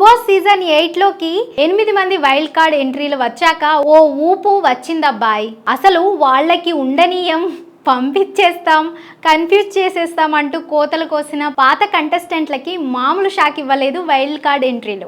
Boss season 8 లోకి 8 మంది wild card ఎంట్రీలు వచ్చాక ఓ ఊపు వచ్చిందబ్బాయి. అసలు వాళ్ళకి ఉండనీయం, పంపించేస్తాం, కన్ఫ్యూజ్ చేసేస్తాం అంటూ కోతలు కోసిన పాత కంటెస్టెంట్లకి మామూలు షాక్ ఇవ్వలేదు వైల్డ్ కార్డ్ ఎంట్రీలు.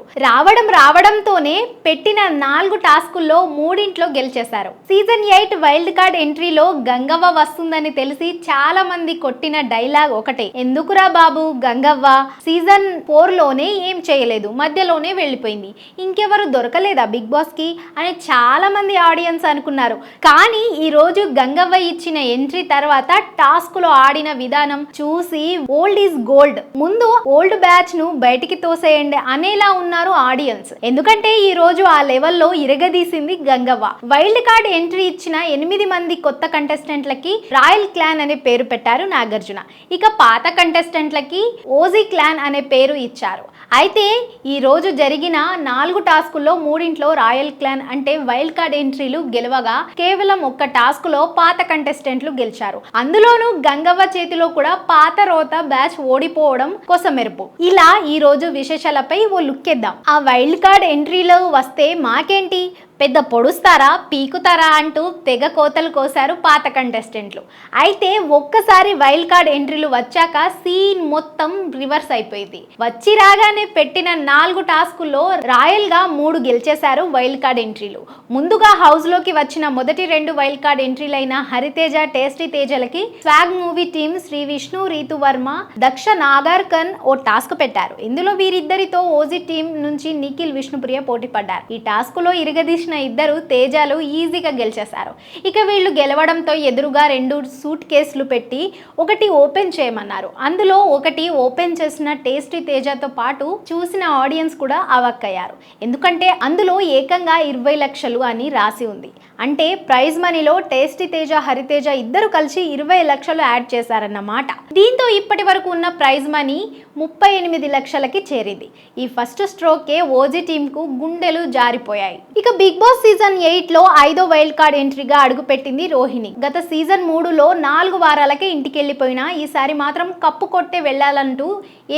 రావడంతోనే పెట్టిన 4 టాస్కుల్లో 3 గెలిచేశారు. సీజన్ 8 వైల్డ్ కార్డ్ ఎంట్రీలో గంగవ్వ వస్తుందని తెలిసి చాలా మంది కొట్టిన డైలాగ్ ఒకటే, ఎందుకురా బాబు గంగవ్వ సీజన్ 4 లోనే ఏం చేయలేదు, మధ్యలోనే వెళ్ళిపోయింది, ఇంకెవరు దొరకలేదా బిగ్ బాస్ కి అని చాలా మంది ఆడియన్స్ అనుకున్నారు. కానీ ఈ రోజు గంగవ్వ ఇచ్చిన ఎంట్రీ తర్వాత టాస్క్ లో ఆడిన విధానం చూసి ఓల్డ్ ఈజ్ గోల్డ్, ముందు ఓల్డ్ బ్యాచ్ ను బయటికి తోసేయండి అనేలా ఉన్నారు ఆడియన్స్. ఎందుకంటే ఈ రోజు ఆ లెవెల్లో ఇరగదీసింది గంగవ్వ. వైల్డ్ కార్డ్ ఎంట్రీ ఇచ్చిన 8 మంది కొత్త కంటెస్టెంట్లకి రాయల్ క్లాన్ అనే పేరు పెట్టారు నాగార్జున. ఇక పాత కంటెస్టెంట్లకి ఓజీ క్లాన్ అనే పేరు ఇచ్చారు. అయితే ఈ రోజు జరిగిన 4 టాస్కుల్లో 3 రాయల్ క్లాన్ అంటే వైల్డ్ కార్డ్ ఎంట్రీలు గెలవగా కేవలం 1 టాస్క్ లో పాత కంటెస్టెంట్లు గెలిచారు. అందులోనూ గంగవ్వ చేతిలో కూడా పాత రోత బ్యాచ్ ఓడిపోవడం కొసమెరుపు. ఇలా ఈ రోజు విశేషాలపై ఓ లుక్కేద్దాం. ఆ వైల్డ్ కార్డ్ ఎంట్రీలో వస్తే మాకేంటి, పెద్ద పొడుస్తారా పీకుతారా అంటూ తెగ కోతలు కోసారు పాత కంటెస్టెంట్లు. అయితే ఒక్కసారి వైల్డ్ కార్డ్ ఎంట్రీలు వచ్చాక సీన్ మొత్తం రివర్స్ అయిపోయింది. వచ్చి రాగానే పెట్టిన 4 టాస్కుల్లో రాయల్ గా 3 గెలిచేశారు వైల్డ్ కార్డ్ ఎంట్రీలు. ముందుగా హౌస్ లోకి వచ్చిన మొదటి 2 వైల్డ్ కార్డ్ ఎంట్రీలైన హరితేజ, టేస్టీ తేజలకి swag movie team Sree Vishnu, Ritu Varma, Daksha Nagarkar ఓ టాస్క్ పెట్టారు. ఇందులో వీరిద్దరితో ఓజీ టీం నుంచి నిఖిల్, విష్ణుప్రియ పోటీ పడ్డారు. ఈ టాస్క్ లో ఇరగదీసిన ఇద్దరు తేజాలు ఈజీగా గెలిచేశారు. ఇక వీళ్ళు గెలవడంతో ఎదురుగా 2 సూట్ కేసులు పెట్టి ఒకటి ఓపెన్ చేయమన్నారు. అందులో ఒకటి ఓపెన్ చేసిన టేస్టీ తేజతో పాటు చూసిన ఆడియన్స్ కూడా అవాక్కయ్యారు. ఎందుకంటే అందులో ఏకంగా 20 లక్షలు అని రాసి ఉంది. అంటే ప్రైజ్ మనీలో టేస్టీ తేజ, హరితేజ ఇద్దరు కలిసి 20 లక్షలు యాడ్ చేశారన్నమాట. దీంతో ఇప్పటి వరకు ఉన్న ప్రైజ్ మనీ 38 లక్షలకి చేరింది. ఈ ఫస్ట్ స్ట్రోకే ఓజీ టీమ్ కు గుండెలు జారిపోయాయి. ఇక బిగ్ బాస్ సీజన్ 8 లో 5వ వైల్డ్ కార్డ్ ఎంట్రీగా అడుగుపెట్టింది రోహిణి. గత సీజన్ 3లో 4 వారాలకే ఇంటికెళ్లిపోయినా ఈసారి మాత్రం కప్పు కొట్టే వెళ్లాలంటూ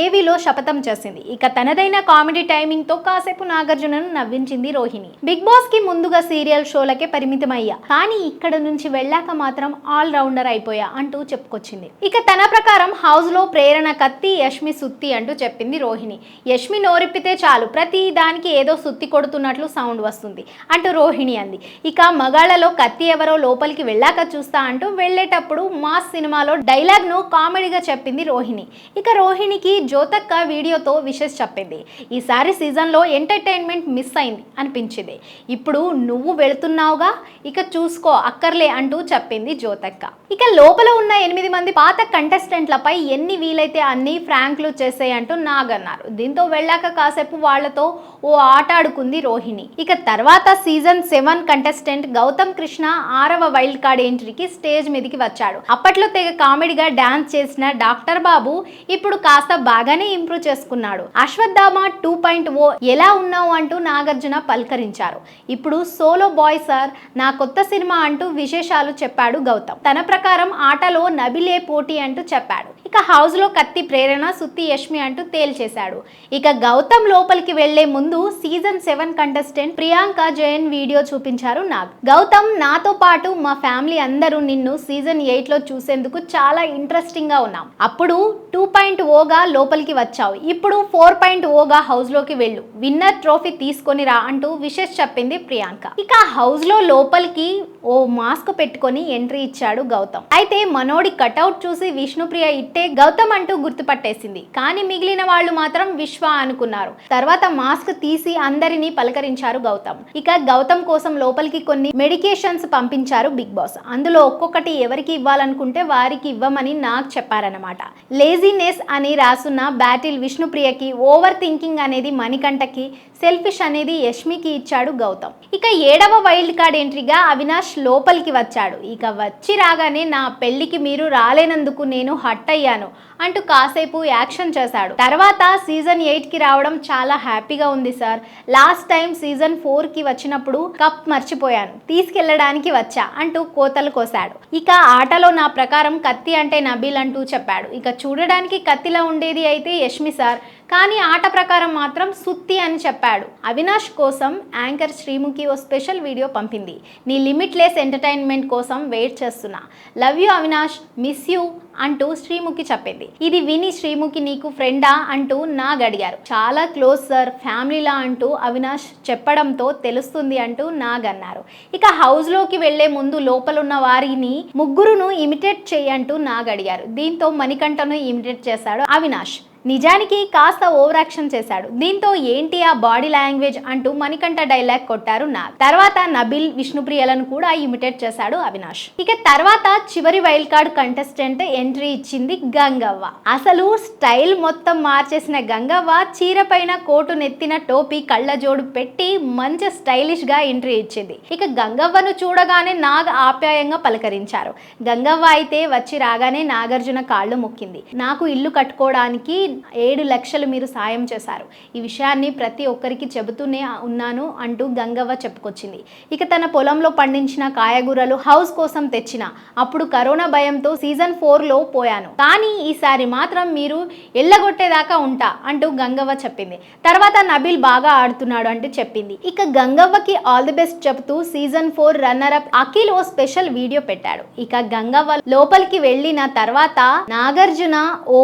ఏవీలో శపథం చేసింది. ఇక తనదైన కామెడీ టైమింగ్ తో కాసేపు నాగార్జునను నవ్వించింది రోహిణి. బిగ్ బాస్ కి ముందుగా సీరియల్ షోలకే పరిమితమయ్యా, కానీ ఇక్కడ నుంచి వెళ్ళాక మాత్రం ఆల్ రౌండర్ అయిపోయా అంటూ చెప్పుకొచ్చింది. ఇక తన ప్రకారం హౌస్ లో ప్రేరణ కత్తి, యష్మి సుత్తి అంటూ చెప్పింది రోహిణి. యష్మి నోరిప్పితే చాలు ప్రతి దానికి ఏదో సుత్తి కొడుతున్నట్లు సౌండ్ వస్తుంది అంటూ రోహిణి అంది. ఇక మగాళ్లలో కత్తి ఎవరో లోపలికి వెళ్ళాక చూస్తా అంటూ వెళ్ళేటప్పుడు మాస్ సినిమాలో డైలాగ్ ను కామెడీగా చెప్పింది రోహిణి. ఇక రోహిణికి జ్యోతక్క వీడియోతో విషెస్ చెప్పింది. ఈసారి సీజన్ లో ఎంటర్టైన్మెంట్ మిస్ అయింది అనిపించింది, ఇప్పుడు నువ్వు వెళుతున్నావుగా ఇక చూసుకో అక్కర్లే అంటూ చెప్పింది జ్యోతక్క. ఇక లోపల ఉన్న 8 మంది పాత కంటెస్టెంట్లపై ఎన్ని వీలైతే అన్ని ఫ్రాంక్లు చేసేయంటూ నాగన్నారు. దీంతో వెళ్ళాక కాసేపు వాళ్లతో ఓ ఆట ఆడుకుంది రోహిణి. ఇక తర్వాత సీజన్ 7 కంటెస్టెంట్ గౌతమ్ కృష్ణ 6వ వైల్డ్ కార్డ్ ఎంట్రీకి స్టేజ్ మీదకి వచ్చాడు. అప్పట్లో తెగ కామెడీగా డాన్స్ చేసిన డాక్టర్ బాబు ఇప్పుడు కాస్త బాగానే ఇంప్రూవ్ చేసుకున్నాడు. అశ్వత్థామ 2.0 ఎలా ఉన్నావు అంటూ నాగార్జున పలకరించారు. ఇప్పుడు సోలో బాయ్ సార్, నా కొత్త సినిమా అంటూ విశేషాలు చెప్పాడు గౌతమ్. తన ప్రకారం ఆటలో నబిలే పోటీ అంటూ చెప్పాడు. ఇక హౌస్ లో కత్తి ప్రేరణ, సుత్తి యష్మి అంటూ తేల్చేశాడు. ఇక గౌతమ్ లోపలికి వెళ్లే ముందు season 7 contestant Priyanka Jain video చూపించారు నాగ్. గౌతమ్, నాతో పాటు మా ఫ్యామిలీ అందరూ నిన్ను సీజన్ 8 లో చూసేందుకు చాలా ఇంట్రెస్టింగ్ గా ఉన్నాం. అప్పుడు 2.0గా లోపలికి వచ్చావు, ఇప్పుడు 4.0గా హౌస్ లోకి వెళ్ళు, విన్నర్ ట్రోఫీ తీసుకొని రా అంటూ విషెస్ చెప్పింది ప్రియాంక. ఇక హౌస్ లో లోపలికి ఓ మాస్క్ పెట్టుకొని ఎంట్రీ ఇచ్చాడు గౌతమ్. అయితే మనోడి కటౌట్ చూసి విష్ణుప్రియ ఇట్టే గౌతమ్ అంటూ గుర్తుపట్టేసింది. కానీ మిగిలిన వాళ్ళు మాత్రం విశ్వ అనుకున్నారు. తర్వాత మాస్క్ తీసి అందరినీ పలకరించారు గౌతమ్. ఇక గౌతమ్ కోసం లోపలికి కొన్ని మెడికేషన్స్ పంపించారు బిగ్ బాస్. అందులో ఒక్కొక్కటి ఎవరికి ఇవ్వాలనుకుంటే వారికి ఇవ్వమని నాకు చెప్పారన్నమాట. లేజినెస్ అని రాసున్న బాటిల్ విష్ణుప్రియకి, ఓవర్ థింకింగ్ అనేది మణికంఠకి, సెల్ఫిష్ అనేది యష్మికి ఇచ్చాడు గౌతమ్. ఇక 7వ వైల్డ్ కార్డ్ ఎంట్రీగా అవినాష్ లోపలికి వచ్చాడు. ఇక వచ్చి రాగానే నా పెళ్లికి మీరు రాలేనందుకు నేను హట్ అయ్యాను అంటూ కాసేపు యాక్షన్ చేశాడు. తర్వాత సీజన్ 8కి రావడం చాలా హ్యాపీగా ఉంది సార్, లాస్ట్ టైం సీజన్ 4కి వచ్చినప్పుడు కప్ మర్చిపోయాను, తీసుకెళ్లడానికి వచ్చా అంటూ కోతలు కోసాడు. ఇక ఆటలో నా ప్రకారం కత్తి అంటే నబీల్ అంటూ చెప్పాడు. ఇక చూడడానికి కత్తిలా ఉండేది అయితే యష్మి సార్, కానీ ఆట ప్రకారం మాత్రం సుత్తి అని చెప్పాడు. అవినాష్ కోసం యాంకర్ శ్రీముఖి ఓ స్పెషల్ వీడియో పంపింది. నీ లిమిట్లెస్ ఎంటర్టైన్మెంట్ కోసం వెయిట్ చేస్తున్నా, love you Avinash, miss you అంటూ శ్రీముఖి చెప్పింది. ఇది విని శ్రీముఖి నీకు ఫ్రెండా అంటూ నాగ్ అడిగారు. చాలా క్లోజ్ సార్, ఫ్యామిలీలా అంటూ అవినాష్ చెప్పడంతో తెలుస్తుంది అంటూ నాగ్ అన్నారు. ఇక హౌస్ లోకి వెళ్లే ముందు లోపలున్న వారిని ముగ్గురును ఇమిటేట్ చేయంటూ నాగ్ అడిగారు. దీంతో మణికంఠను ఇమిటేట్ చేశాడు అవినాష్. నిజానికి కాస్త ఓవర్ యాక్షన్ చేశాడు. దీంతో ఏంటి ఆ బాడీ లాంగ్వేజ్ అంటూ మణికంఠ డైలాగ్ కొట్టారు నాగ్. తర్వాత నబిల్, విష్ణుప్రియలను కూడా ఇమిటేట్ చేశాడు అవినాష్. ఇక తర్వాత చివరి వైల్డ్ కార్డ్ కంటెస్టెంట్ ఎంట్రీ ఇచ్చింది గంగవ్వ. అసలు స్టైల్ మొత్తం మార్చేసిన గంగవ్వ చీర పైన కోటు, నెత్తిన టోపీ, కళ్ళజోడు పెట్టి మంచి స్టైలిష్ గా ఎంట్రీ ఇచ్చింది. ఇక గంగవ్వను చూడగానే నాగ్ ఆప్యాయంగా పలకరించారు. గంగవ్వ అయితే వచ్చి రాగానే నాగార్జున కాళ్ళు మొక్కింది. నాకు ఇల్లు కట్టుకోవడానికి 7 లక్షలు మీరు సాయం చేశారు, ఈ విషయాన్ని ప్రతి ఒక్కరికి చెబుతూనే ఉన్నాను అంటూ గంగవ్వ చెప్పుకొచ్చింది. ఇక తన పొలంలో పండించిన కాయగూరలు హౌస్ కోసం తెచ్చిన, అప్పుడు కరోనా భయంతో సీజన్ 4లో పోయాను, కానీ ఈసారి మాత్రం మీరు ఎల్లగొట్టేదాకా ఉంటా అంటూ గంగవ్వ చెప్పింది. తర్వాత నబిల్ బాగా ఆడుతున్నాడు అంటే చెప్పింది. ఇక గంగవ్వకి ఆల్ ది బెస్ట్ చెబుతూ సీజన్ 4 రన్నర్ అప్ అఖిల్ ఓ స్పెషల్ వీడియో పెట్టాడు. ఇక గంగవ్వ లోపలికి వెళ్ళిన తర్వాత నాగార్జున ఓ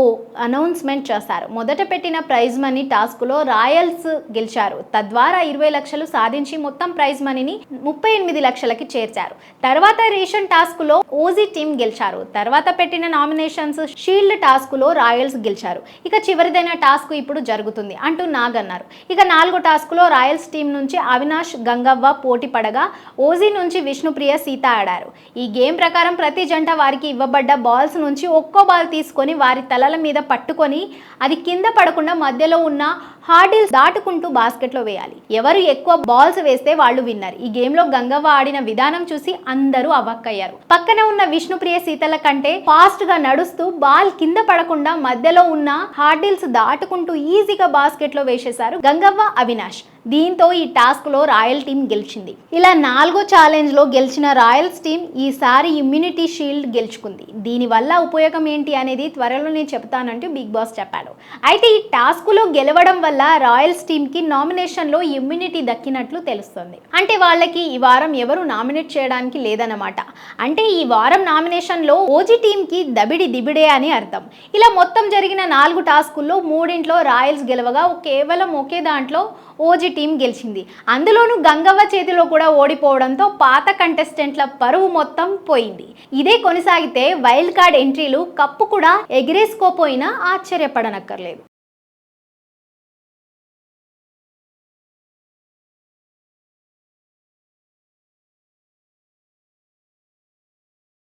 అనౌన్స్మెంట్ చేశారు. మొదట పెట్టిన ప్రైజ్ మనీ టాస్క్ లో రాయల్స్ గెలిచారు. తద్వారా 20 లక్షలు సాధించి మొత్తం ప్రైజ్ మనీని 38 లక్షలకి చేర్చారు. తర్వాత రేషన్ టాస్క్ లో ఓజీ టీం గెలిచారు. తర్వాత పెట్టిన నామినేషన్స్ షీల్డ్ టాస్క్ లో రాయల్స్ గెలిచారు. ఇక చివరిదైన టాస్క్ ఇప్పుడు జరుగుతుంది అంటూ నాగ్ అన్నారు. ఇక 4వ టాస్క్ లో రాయల్స్ టీం నుంచి అవినాష్, గంగవ్వ పోటీ పడగా ఓజీ నుంచి విష్ణుప్రియ, సీత ఆడారు. ఈ గేమ్ ప్రకారం ప్రతి జంట వారికి ఇవ్వబడ్డ బాల్స్ నుంచి ఒక్కో బాల్ తీసుకొని వారి తలల మీద పట్టుకొని అది కింద పడకుండా మధ్యలో ఉన్న హార్డిల్స్ దాటుకుంటూ బాస్కెట్లో వేయాలి. ఎవరు ఎక్కువ బాల్స్ వేస్తే వాళ్ళు విన్నర్. ఈ గేమ్ లో గంగవ్వ ఆడిన విధానం చూసి అందరూ అవాక్కయ్యారు. పక్కన ఉన్న విష్ణుప్రియ, సీతల కంటే ఫాస్ట్ గా నడుస్తూ బాల్ కింద పడకుండా మధ్యలో ఉన్న హార్డిల్స్ దాటుకుంటూ ఈజీగా బాస్కెట్ లో వేసేశారు గంగవ్వ, అవినాష్. దీంతో ఈ టాస్క్ లో రాయల్ టీం గెలిచింది. ఇలా 4వ ఛాలెంజ్ లో గెలిచిన రాయల్స్ టీం ఈసారి ఇమ్యూనిటీ షీల్డ్ గెలుచుకుంది. దీని వల్ల ఉపయోగం ఏంటి అనేది త్వరలో నేను చెప్తానంటూ బిగ్ బాస్ చెప్పాడు. అయితే ఈ టాస్క్ లో గెలవడం వల్ల రాయల్స్ టీమ్ కి నామినేషన్ లో ఇమ్యూనిటీ దక్కినట్లు తెలుస్తుంది. అంటే వాళ్ళకి ఈ వారం ఎవరు నామినేట్ చేయడానికి లేదన్నమాట. అంటే ఈ వారం నామినేషన్ లో ఓజీ టీమ్ కి దబిడి దిబిడే అని అర్థం. ఇలా మొత్తం జరిగిన 4 టాస్కుల్లో 3 రాయల్స్ గెలవగా కేవలం ఒకే దాంట్లో ఓజీ టీం గెలిచింది. అందులోనూ గంగవ్వ చేతిలో కూడా ఓడిపోవడంతో పాత కంటెస్టెంట్ల పరువు మొత్తం పోయింది. ఇదే కొనసాగితే వైల్డ్ కార్డ్ ఎంట్రీలు కప్పు కూడా ఎగిరేసుకోపోయినా ఆశ్చర్యపడనక్కర్లేదు.